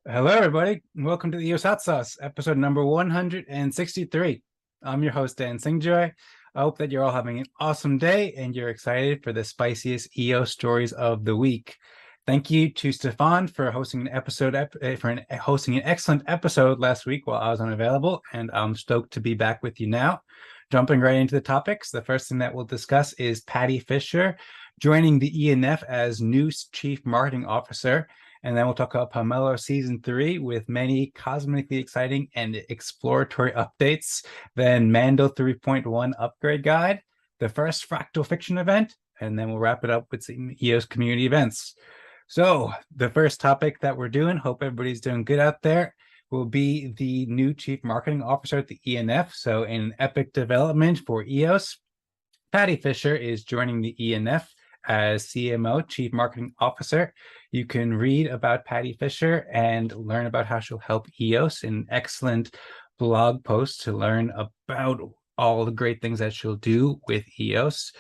Hello, everybody. Welcome to the EOS Hot Sauce, episode number 163. I'm your host, Dan Singjoy. I hope that you're all having an awesome day and you're excited for the spiciest EOS stories of the week. Thank you to Stefan for hosting hosting an excellent episode last week while I was unavailable, and I'm stoked to be back with you now. Jumping right into the topics, the first thing that we'll discuss is Patty Fisher joining the ENF as new Chief Marketing Officer. And then we'll talk about Pomelo Season 3 with many cosmically exciting and exploratory updates. Then Mandel 3.1 Upgrade Guide, the first Fractal Fiction event, and then we'll wrap it up with some EOS Community Events. So the first topic that we're doing, hope everybody's doing good out there, will be the new Chief Marketing Officer at the ENF. So in an epic development for EOS, Patty Fisher is joining the ENF as CMO, Chief Marketing Officer. You can read about Patty Fisher and learn about how she'll help EOS in an excellent blog post to learn about all the great things that she'll do with EOS.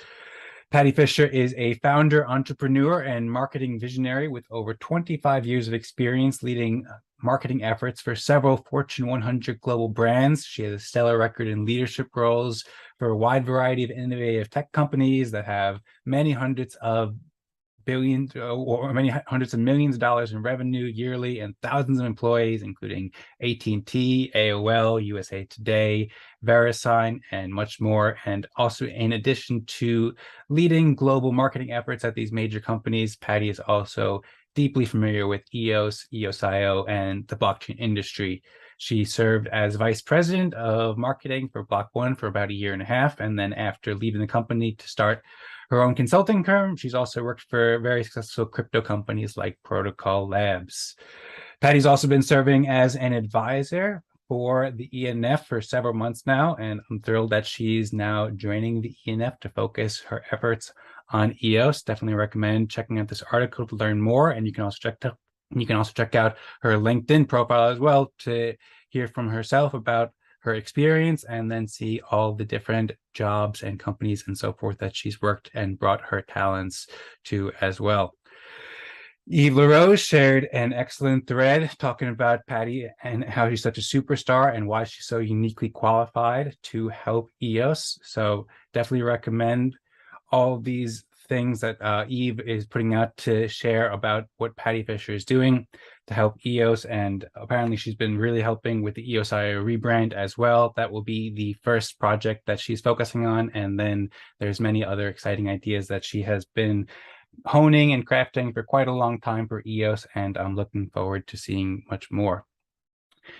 Patty Fisher is a founder, entrepreneur, and marketing visionary with over 25 years of experience leading marketing efforts for several Fortune 100 global brands. She has a stellar record in leadership roles for a wide variety of innovative tech companies that have many hundreds of millions of dollars in revenue yearly and thousands of employees, including AT&T, AOL, USA Today, VeriSign, and much more. And also, in addition to leading global marketing efforts at these major companies, Patty is also deeply familiar with EOS, EOS.io, and the blockchain industry. She served as vice president of marketing for Block One for about a year and a half. And then after leaving the company to start her own consulting firm, she's also worked for very successful crypto companies like Protocol Labs. Patty's also been serving as an advisor for the ENF for several months now, and I'm thrilled that she's now joining the ENF to focus her efforts on EOS. Definitely recommend checking out this article to learn more, and you can also check out her LinkedIn profile as well to hear from herself about her experience and then see all the different jobs and companies and so forth that she's worked and brought her talents to as well. Yves LaRose shared an excellent thread talking about Patty and how she's such a superstar and why she's so uniquely qualified to help EOS. So definitely recommend all these things that Yves is putting out to share about what Patty Fisher is doing to help EOS. And apparently she's been really helping with the EOS.io rebrand as well. That will be the first project that she's focusing on. And then there's many other exciting ideas that she has been honing and crafting for quite a long time for EOS. And I'm looking forward to seeing much more.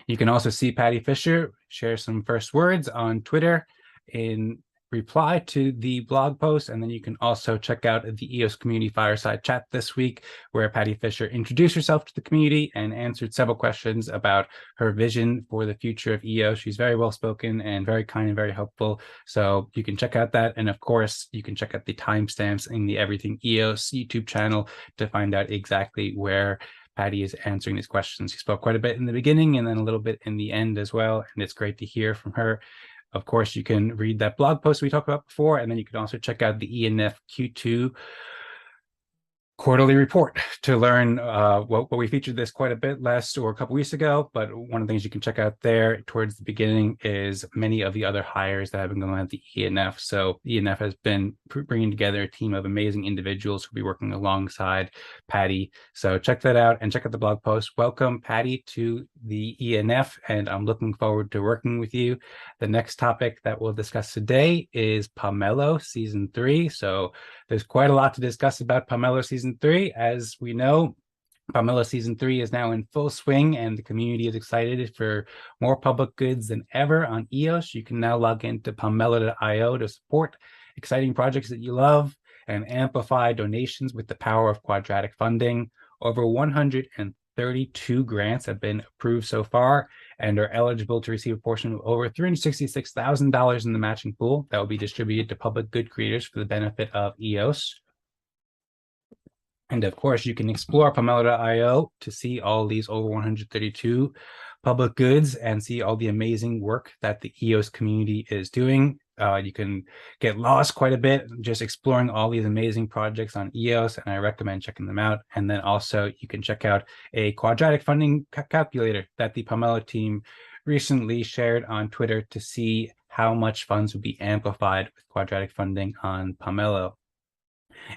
You can also see Patty Fisher share some first words on Twitter in reply to the blog post, and then you can also check out the EOS Community Fireside Chat this week, where Patty Fisher introduced herself to the community and answered several questions about her vision for the future of EOS. She's very well spoken and very kind and very helpful, so you can check out that. And of course, you can check out the timestamps in the Everything EOS YouTube channel to find out exactly where Patty is answering these questions. She spoke quite a bit in the beginning and then a little bit in the end as well, and it's great to hear from her. Of course, you can read that blog post we talked about before, and then you can also check out the ENF Q2 quarterly report to learn what we featured this quite a bit last or a couple weeks ago. But one of the things you can check out there towards the beginning is many of the other hires that have been going on at the ENF. So ENF has been bringing together a team of amazing individuals who'll be working alongside Patty. So check that out and check out the blog post. Welcome, Patty, to the ENF, and I'm looking forward to working with you. The next topic that we'll discuss today is Pomelo Season 3. So there's quite a lot to discuss about Pomelo Season 3. As we know, Pomelo Season 3 is now in full swing, and the community is excited for more public goods than ever on EOS. You can now log into pomelo.io to support exciting projects that you love and amplify donations with the power of quadratic funding. Over 132 grants have been approved so far and are eligible to receive a portion of over $366,000 in the matching pool that will be distributed to public good creators for the benefit of EOS. And of course, you can explore pomelo.io to see all these over 132 public goods and see all the amazing work that the EOS community is doing You can get lost quite a bit just exploring all these amazing projects on EOS, and I recommend checking them out. And then also you can check out a quadratic funding calculator that the Pomelo team recently shared on Twitter to see how much funds would be amplified with quadratic funding on Pomelo.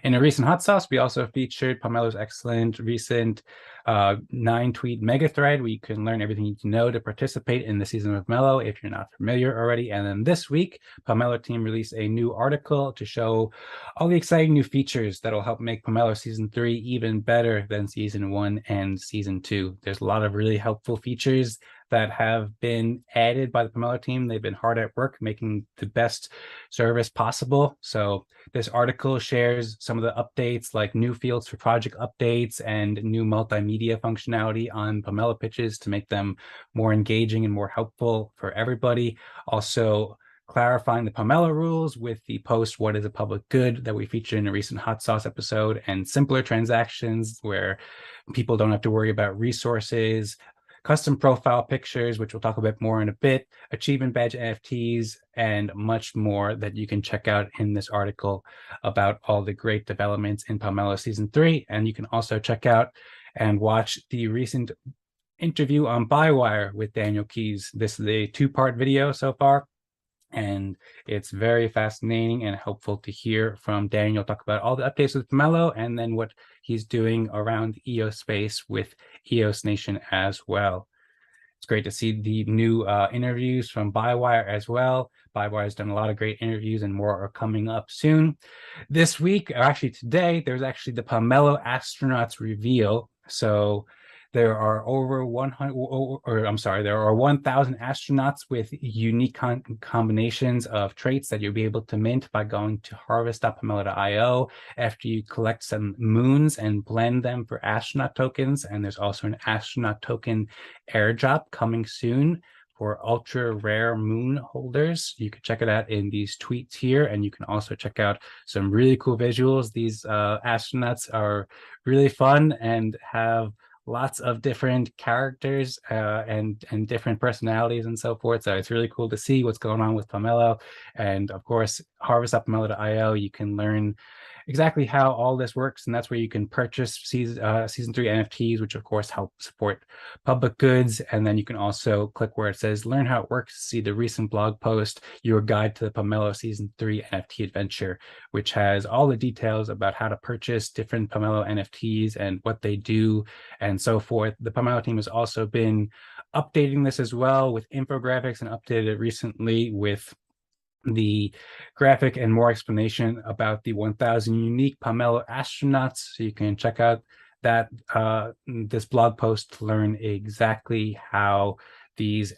In a recent Hot Sauce, we also featured Pomelo's excellent recent 9-tweet mega thread where you can learn everything you need to know to participate in the season of Pomelo if you're not familiar already. And then this week, Pomelo team released a new article to show all the exciting new features that will help make Pomelo Season 3 even better than Season 1 and Season 2. There's a lot of really helpful features that have been added by the Pomelo team. They've been hard at work making the best service possible. So this article shares some of the updates like new fields for project updates and new multimedia functionality on Pomelo pitches to make them more engaging and more helpful for everybody. Also, clarifying the Pomelo rules with the post "What is a public good" that we featured in a recent Hot Sauce episode, and simpler transactions where people don't have to worry about resources, custom profile pictures, which we'll talk about more in a bit, achievement badge NFTs, and much more that you can check out in this article about all the great developments in Pomelo Season 3. And you can also check out and watch the recent interview on Bywire with Daniel Keys. This is a 2-part video so far, and it's very fascinating and helpful to hear from Daniel talk about all the updates with Pomelo and then what he's doing around the EOS space with EOS Nation as well. It's great to see the new interviews from Bywire as well. Bywire has done a lot of great interviews and more are coming up soon. This week, or actually today, there's actually the Pomelo astronauts reveal. So there are over 100, there are 1,000 astronauts with unique combinations of traits that you'll be able to mint by going to harvest.pomelo.io after you collect some moons and blend them for astronaut tokens. And there's also an astronaut token airdrop coming soon for ultra rare moon holders. You can check it out in these tweets here, and you can also check out some really cool visuals. These astronauts are really fun and have lots of different characters and different personalities and so forth. So it's really cool to see what's going on with Pomelo. And of course, harvest.pomelo.io, you can learn exactly how all this works, and that's where you can purchase season 3 NFTs, which of course help support public goods. And then you can also click where it says learn how it works to see the recent blog post, your guide to the Pomelo Season 3 NFT adventure, which has all the details about how to purchase different Pomelo NFTs and what they do and so forth. The Pomelo team has also been updating this as well with infographics and updated it recently with the graphic and more explanation about the 1,000 unique Pomelo astronauts. So you can check out that this blog post to learn exactly how these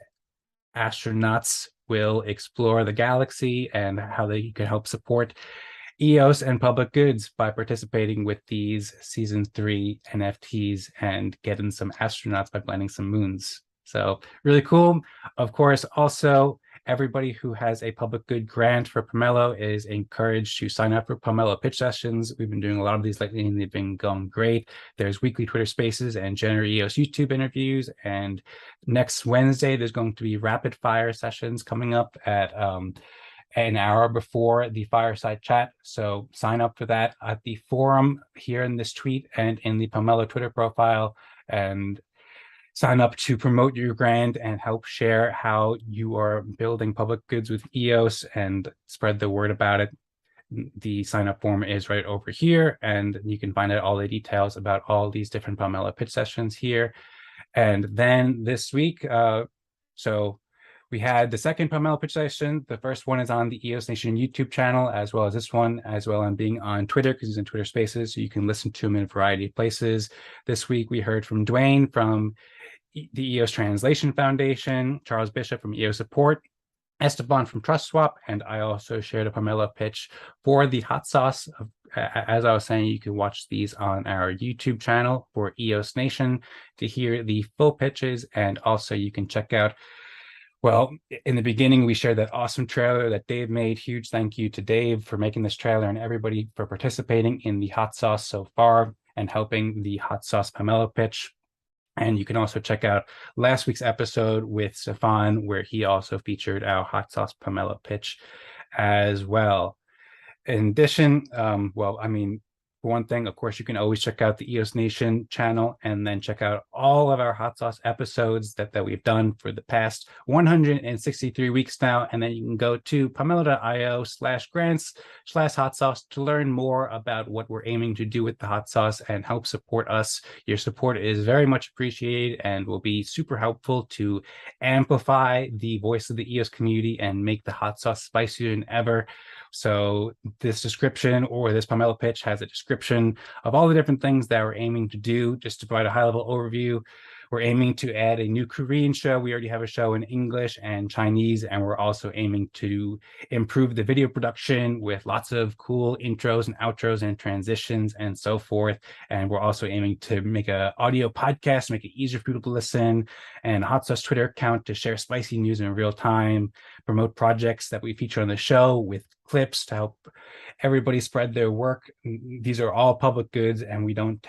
astronauts will explore the galaxy and how they can help support EOS and public goods by participating with these Season 3 NFTs and getting some astronauts by blending some moons. So really cool. Of course, also, everybody who has a public good grant for Pomelo is encouraged to sign up for Pomelo pitch sessions. We've been doing a lot of these lately, and they've been going great. There's weekly Twitter Spaces and January EOS YouTube interviews. And next Wednesday, there's going to be rapid fire sessions coming up at an hour before the fireside chat. So sign up for that at the forum here in this tweet and in the Pomelo Twitter profile, and sign up to promote your grant and help share how you are building public goods with EOS and spread the word about it. The sign up form is right over here, and you can find out all the details about all these different Pomelo pitch sessions here. And then this week, so we had the second Pomelo pitch session. The first one is on the EOS Nation YouTube channel, as well as this one, as well as being on Twitter, because he's in Twitter Spaces, so you can listen to him in a variety of places. This week, we heard from Dwayne from the EOS Translation Foundation, Charles Bishop from EOS Support, Esteban from TrustSwap, and I also shared a Pomelo pitch for the Hot Sauce. As I was saying, you can watch these on our YouTube channel for EOS Nation to hear the full pitches, and also you can check out, well, in the beginning, we shared that awesome trailer that Dave made. Huge thank you to Dave for making this trailer and everybody for participating in the Hot Sauce so far and helping the Hot Sauce Pomelo pitch. And you can also check out last week's episode with Stefan, where he also featured our Hot Sauce Pomelo pitch as well. In addition, for one thing, of course, you can always check out the EOS Nation channel and then check out all of our hot sauce episodes that we've done for the past 163 weeks now. And then you can go to pomelo.io/grants/hot sauce to learn more about what we're aiming to do with the hot sauce and help support us. Your support is very much appreciated and will be super helpful to amplify the voice of the EOS community and make the hot sauce spicier than ever. So this description or this Pomelo pitch has a description of all the different things that we're aiming to do. Just to provide a high-level overview, we're aiming to add a new Korean show. We already have a show in English and Chinese, and we're also aiming to improve the video production with lots of cool intros and outros and transitions and so forth. And we're also aiming to make an audio podcast, make it easier for people to listen, and a hot sauce Twitter account to share spicy news in real time, promote projects that we feature on the show with clips to help everybody spread their work. These are all public goods, and we don't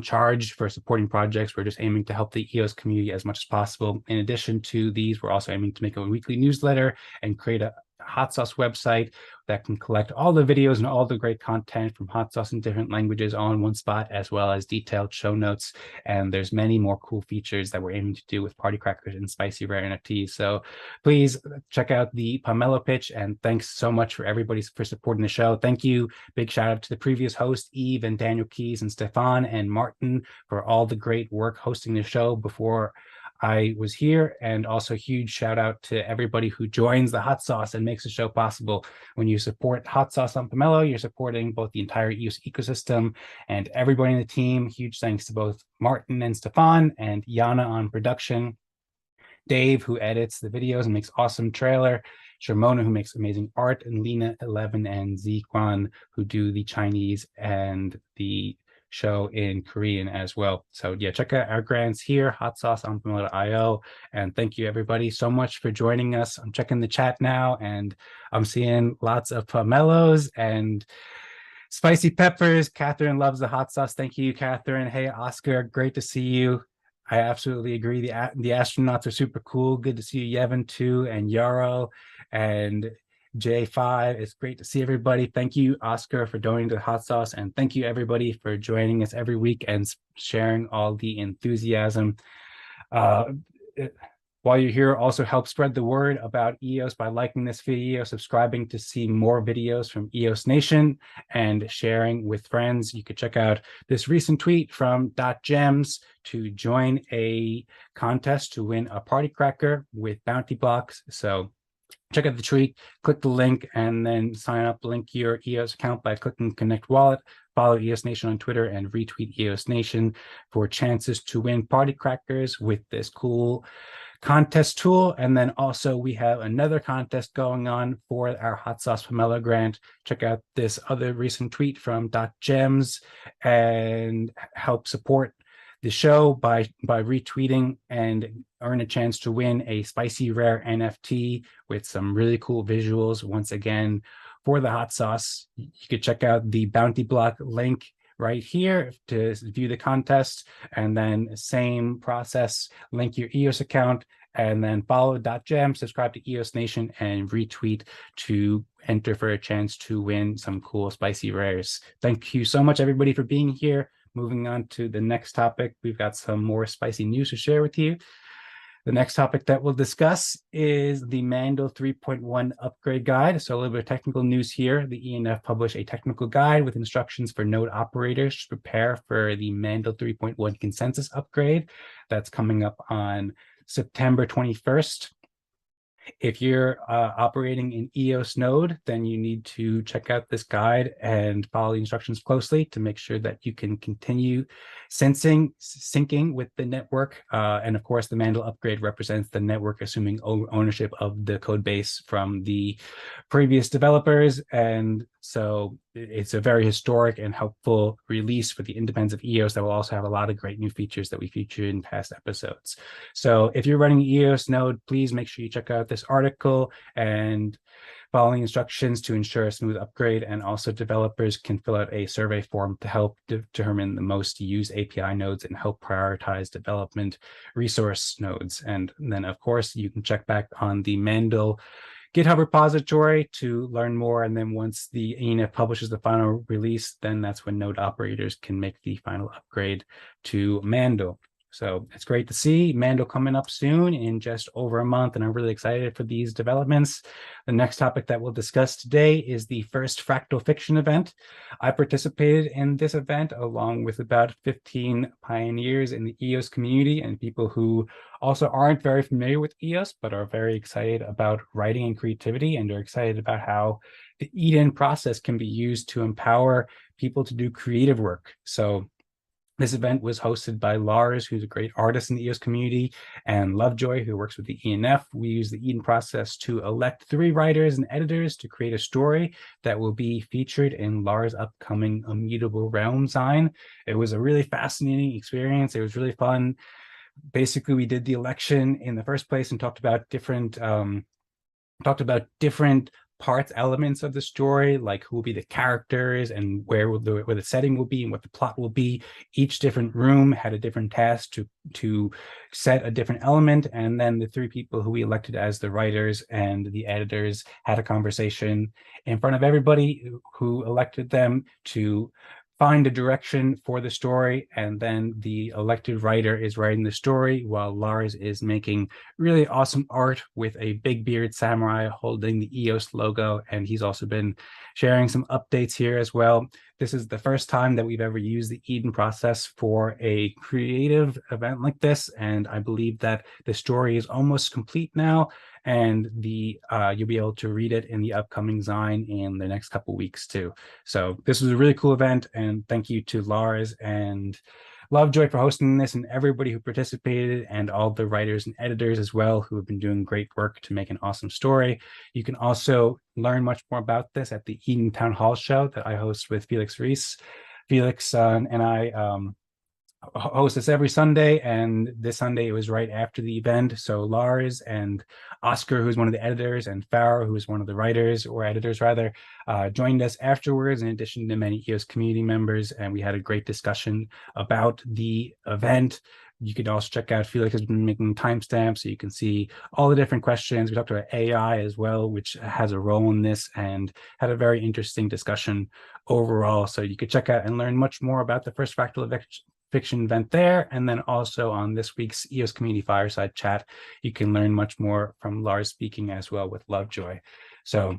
charge for supporting projects. We're just aiming to help the EOS community as much as possible. In addition to these, we're also aiming to make a weekly newsletter and create a hot sauce website that can collect all the videos and all the great content from hot sauce in different languages all in one spot, as well as detailed show notes. And there's many more cool features that we're aiming to do with party crackers and spicy rare NFTs. So please check out the Pomelo pitch, and thanks so much for everybody for supporting the show. Thank you. Big shout out to the previous hosts, Eve and Daniel Keys and Stefan and Martin, for all the great work hosting the show before I was here. And also huge shout out to everybody who joins the hot sauce and makes the show possible. When you support hot sauce on Pomelo, you're supporting both the entire EOS ecosystem and everybody in the team. Huge thanks to both Martin and Stefan, and Yana on production, Dave, who edits the videos and makes awesome trailer, Sharmona, who makes amazing art, and Lena11 and Zikwan, who do the Chinese and the show in Korean as well. So yeah, check out our grants here, hot sauce on Pomelo.io. And thank you everybody so much for joining us. I'm checking the chat now, and I'm seeing lots of pomelos and spicy peppers. Catherine loves the hot sauce. Thank you, Catherine. Hey, Oscar, great to see you. I absolutely agree. The astronauts are super cool. Good to see you, Yevon, too, and Yarrow and J5. It's great to see everybody. Thank you, Oscar, for donating to the hot sauce, and thank you everybody for joining us every week and sharing all the enthusiasm. While you're here, also help spread the word about EOS by liking this video, subscribing to see more videos from EOS Nation, and sharing with friends. You could check out this recent tweet from .gems to join a contest to win a party cracker with bounty blocks. So check out the tweet, click the link, and then sign up, link your EOS account by clicking Connect Wallet, follow EOS Nation on Twitter, and retweet EOS Nation for chances to win party crackers with this cool contest tool. And then also we have another contest going on for our hot sauce Pomelo grant. Check out this other recent tweet from .gems and help support the show by retweeting and earn a chance to win a spicy rare NFT with some really cool visuals. Once again, for the hot sauce, you could check out the bounty block link right here to view the contest, and then same process, link your EOS account, and then follow .gems, subscribe to EOS Nation, and retweet to enter for a chance to win some cool spicy rares. Thank you so much, everybody, for being here. Moving on to the next topic, we've got some more spicy news to share with you. The next topic that we'll discuss is the Mandel 3.1 upgrade guide. So a little bit of technical news here. The ENF published a technical guide with instructions for node operators to prepare for the Mandel 3.1 consensus upgrade that's coming up on September 21st. If you're operating an EOS node, then you need to check out this guide and follow the instructions closely to make sure that you can continue syncing with the network. And of course, the Mandel upgrade represents the network assuming ownership of the code base from the previous developers. And so it's a very historic and helpful release for the independence of EOS that will also have a lot of great new features that we featured in past episodes. So if you're running an EOS node, please make sure you check out this article and following instructions to ensure a smooth upgrade. And also developers can fill out a survey form to help determine the most used API nodes and help prioritize development resource nodes. And then of course, you can check back on the Mandel GitHub repository to learn more. And then once the ENF publishes the final release, then that's when node operators can make the final upgrade to Mandel. So it's great to see Mandel coming up soon in just over a month, and I'm really excited for these developments. The next topic that we'll discuss today is the first Fractal Fiction event. I participated in this event along with about 15 pioneers in the EOS community and people who also aren't very familiar with EOS, but are very excited about writing and creativity, and are excited about how the Eden process can be used to empower people to do creative work. So this event was hosted by Lars, who's a great artist in the EOS community, and Lovejoy, who works with the ENF. We use the Eden process to elect 3 writers and editors to create a story that will be featured in Lars' upcoming Immutable Realm sign. It was a really fascinating experience. It was really fun. Basically, we did the election in the first place and talked about different elements of the story, like who will be the characters and where the setting will be and what the plot will be. Each different room had a different task to set a different element, and then the 3 people who we elected as the writers and the editors had a conversation in front of everybody who elected them to find a direction for the story, and then the elected writer is writing the story while Lars is making really awesome art with a big beard samurai holding the EOS logo, and he's also been sharing some updates here as well. This is the first time that we've ever used the Eden process for a creative event like this, and I believe that the story is almost complete now, and you'll be able to read it in the upcoming Zine in the next couple weeks too. So this was a really cool event, and thank you to Lars and Lovejoy for hosting this, and everybody who participated, and all the writers and editors as well, who have been doing great work to make an awesome story. You can also learn much more about this at the Eden Town Hall show that I host with Felix Reese. Felix and I host this every Sunday, and this Sunday it was right after the event. So Lars and Oscar, who's one of the editors, and Farah, who is one of the writers, or editors rather, joined us afterwards, in addition to many EOS community members, and we had a great discussion about the event. You can also check out, Felix has been making timestamps so you can see all the different questions. We talked about AI as well, which has a role in this, and had a very interesting discussion overall. So you could check out and learn much more about the first Fractal Fiction event there. And then also on this week's EOS Community Fireside Chat, you can learn much more from Lars speaking as well with Lovejoy. So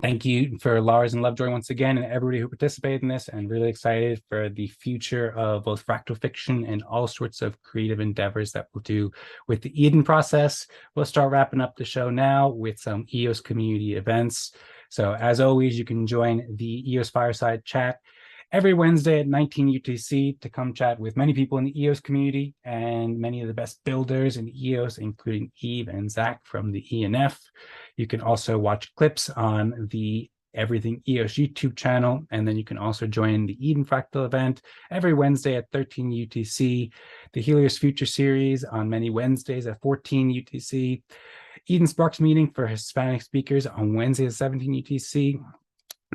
thank you for Lars and Lovejoy once again, and everybody who participated in this, and really excited for the future of both Fractal Fiction and all sorts of creative endeavors that we'll do with the Eden process. We'll start wrapping up the show now with some EOS community events. So as always, you can join the EOS Fireside Chat every Wednesday at 19 UTC to come chat with many people in the EOS community and many of the best builders in EOS, including Eve and Zach from the ENF. You can also watch clips on the Everything EOS YouTube channel, and then you can also join the Eden Fractal event every Wednesday at 13 UTC, the Helios Future Series on many Wednesdays at 14 UTC, Eden Sparks meeting for Hispanic speakers on Wednesday at 17 UTC,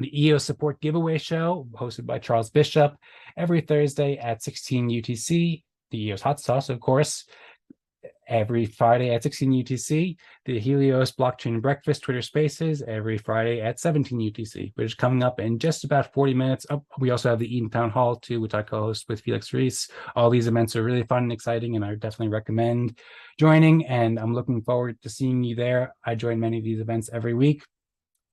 the EOS Support Giveaway Show, hosted by Charles Bishop, every Thursday at 16 UTC. The EOS Hot Sauce, of course, every Friday at 16 UTC. The Helios Blockchain Breakfast Twitter Spaces, every Friday at 17 UTC, which is coming up in just about 40 minutes. Oh, we also have the Eden Town Hall, too, which I co-host with Felix Reese. All these events are really fun and exciting, and I definitely recommend joining, and I'm looking forward to seeing you there. I join many of these events every week.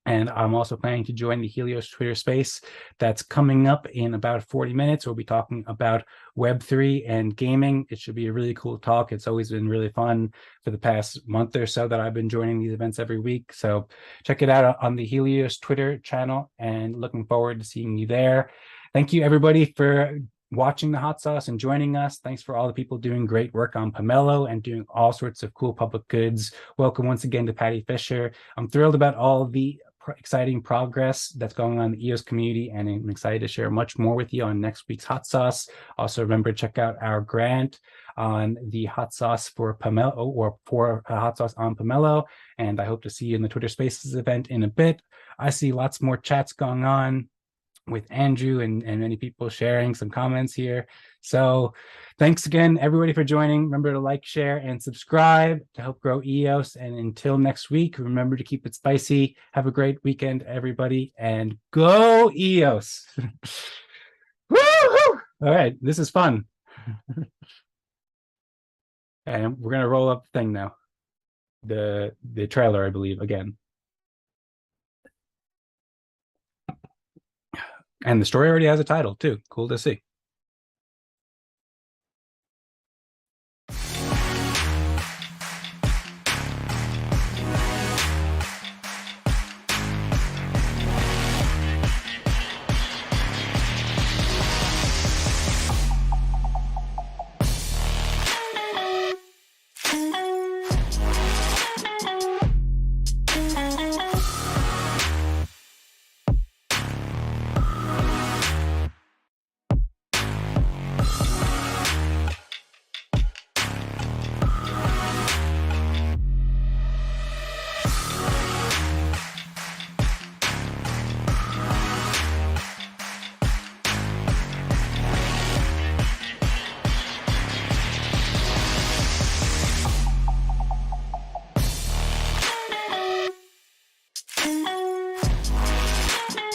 And I'm also planning to join the Helios Twitter space that's coming up in about 40 minutes. We'll be talking about Web3 and gaming. It should be a really cool talk. It's always been really fun for the past month or so that I've been joining these events every week. So check it out on the Helios Twitter channel, and looking forward to seeing you there. Thank you, everybody, for watching the Hot Sauce and joining us. Thanks for all the people doing great work on Pomelo and doing all sorts of cool public goods. Welcome once again to Patty Fisher. I'm thrilled about all the exciting progress that's going on in the EOS community, and I'm excited to share much more with you on next week's Hot Sauce. Also, remember to check out our grant on the Hot Sauce for Pomelo, or for Hot Sauce on Pomelo, and I hope to see you in the Twitter Spaces event in a bit. I see lots more chats going on. with Andrew and many people sharing some comments here. So thanks again, everybody, for joining. Remember to like, share, and subscribe to help grow EOS. And until next week, remember to keep it spicy. Have a great weekend, everybody, and go EOS. Woo-hoo! All right, this is fun. And we're going to roll up the thing now. The trailer, I believe, again. And the story already has a title, too. Cool to see.